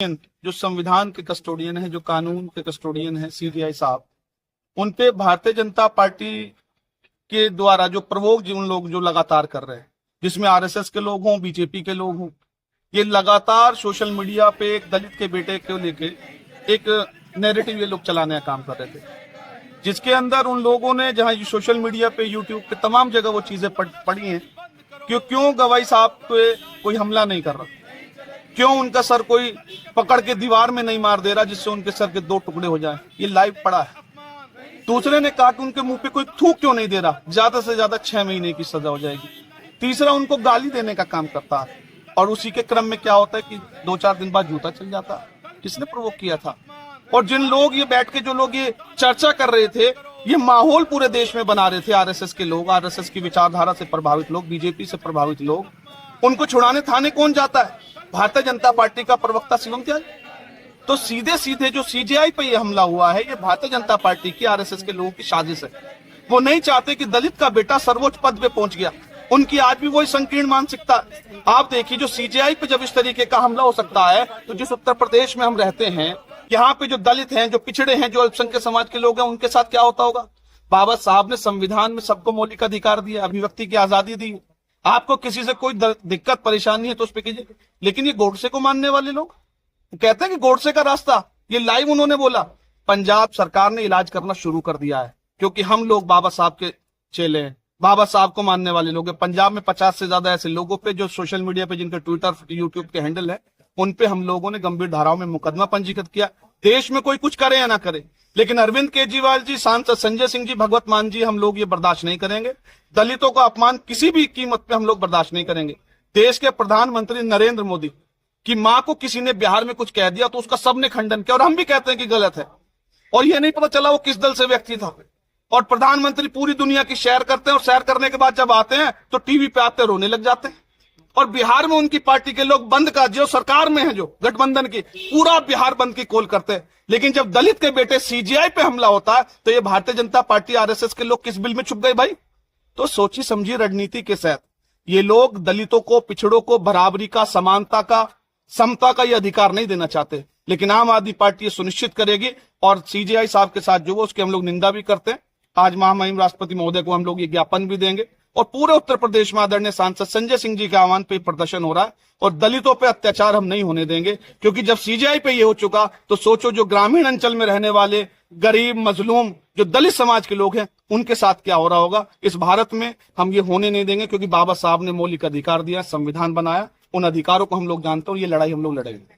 जो संविधान के कस्टोडियन है, जो कानून के कस्टोडियन है सीबीआई साहब, उन पे भारतीय जनता पार्टी के द्वारा जो प्रवोक उन लोग जो लगातार कर रहे हैं, जिसमें आरएसएस के लोग हों, बीजेपी के लोग हों, ये लगातार सोशल मीडिया पे एक दलित के बेटे को लेके एक नैरेटिव ये लोग चलाने का काम कर रहे थे, जिसके अंदर उन लोगों ने जहां सोशल मीडिया पे, यूट्यूब पे तमाम जगह वो चीजें पढ़ी हैं कि क्यों गवाई साहब पे कोई हमला नहीं कर रहा, क्यों उनका सर कोई पकड़ के दीवार में नहीं मार दे रहा जिससे उनके सर के 2 टुकड़े हो जाएं। ये लाइव पड़ा है। दूसरे ने कहा कि उनके मुंह पे कोई थूक क्यों नहीं दे रहा, ज्यादा से ज्यादा 6 महीने की सजा हो जाएगी। तीसरा उनको गाली देने का काम करता है, और उसी के क्रम में क्या होता है कि 2-4 दिन बाद जूता चल जाता है। किसने प्रोवोक किया था? और जिन लोग ये बैठ के जो लोग ये चर्चा कर रहे थे, ये माहौल पूरे देश में बना रहे थे आरएसएस के लोग, आरएसएस की विचारधारा से प्रभावित लोग, बीजेपी से प्रभावित लोग, उनको छुड़ाने थाने कौन जाता है? भारतीय जनता पार्टी का प्रवक्ता शिवम त्यागी। तो सीधे सीधे जो सीजेआई पे ये हमला हुआ है, ये भारतीय जनता पार्टी की, आरएसएस के लोगों की साजिश है। वो नहीं चाहते कि दलित का बेटा सर्वोच्च पद पे पहुंच गया। उनकी आज भी वही संकीर्ण मानसिकता। आप देखिए, जो सीजेआई पे जब इस तरीके का हमला हो सकता है, तो जिस उत्तर प्रदेश में हम रहते हैं, यहाँ पे जो दलित हैं, जो पिछड़े हैं, जो अल्पसंख्यक समाज के लोग हैं, उनके साथ क्या होता होगा? बाबा साहब ने संविधान में सबको मौलिक अधिकार दिया, अभिव्यक्ति की आजादी दी। आपको किसी से कोई दिक्कत परेशानी है तो उस पर कीजिए। लेकिन ये गोडसे को मानने वाले लोग कहते हैं कि गोडसे का रास्ता, ये लाइव उन्होंने बोला। पंजाब सरकार ने इलाज करना शुरू कर दिया है, क्योंकि हम लोग बाबा साहब के चेले हैं, बाबा साहब को मानने वाले लोग हैं। पंजाब में 50 से ज्यादा ऐसे लोगों पे जो सोशल मीडिया पे, जिनके ट्विटर, यूट्यूब के हैंडल है, उन पे हम लोगों ने गंभीर धाराओं में मुकदमा पंजीकृत किया। देश में कोई कुछ करे या ना करे, लेकिन अरविंद केजरीवाल जी, सांसद संजय सिंह जी, भगवत मान जी, हम लोग ये बर्दाश्त नहीं करेंगे। दलितों का अपमान किसी भी कीमत पे हम लोग बर्दाश्त नहीं करेंगे। देश के प्रधानमंत्री नरेंद्र मोदी की मां को किसी ने बिहार में कुछ कह दिया तो उसका सबने खंडन किया, और हम भी कहते हैं कि गलत है, और ये नहीं पता चला वो किस दल से व्यक्ति था। और प्रधानमंत्री पूरी दुनिया की सैर करते हैं, और सैर करने के बाद जब आते हैं तो टीवी पे आते रोने लग जाते हैं। और बिहार में उनकी पार्टी के लोग बंद का, जो सरकार में है, जो गठबंधन की, पूरा बिहार बंद की कॉल करते हैं। लेकिन जब दलित के बेटे सीजेआई पे हमला होता है, तो ये भारतीय जनता पार्टी, आरएसएस के लोग किस बिल में छुप गए भाई? तो सोची समझी रणनीति के साथ ये लोग दलितों को, पिछड़ों को बराबरी का, समानता का, समता का ये अधिकार नहीं देना चाहते। लेकिन आम आदमी पार्टी ये सुनिश्चित करेगी, और सीजेआई साहब के साथ जो वो, उसके हम लोग निंदा भी करते हैं। आज महामहिम राष्ट्रपति महोदय को हम लोग ये ज्ञापन भी देंगे, और पूरे उत्तर प्रदेश में आदरणीय सांसद संजय सिंह जी के आह्वान पे प्रदर्शन हो रहा है। और दलितों पे अत्याचार हम नहीं होने देंगे, क्योंकि जब सीजेआई पे ये हो चुका, तो सोचो जो ग्रामीण अंचल में रहने वाले गरीब, मजलूम, जो दलित समाज के लोग हैं, उनके साथ क्या हो रहा होगा। इस भारत में हम ये होने नहीं देंगे, क्योंकि बाबा साहब ने मौलिक अधिकार दिया, संविधान बनाया, उन अधिकारों को हम लोग जानते हैं, और ये लड़ाई हम लोग लड़ेंगे।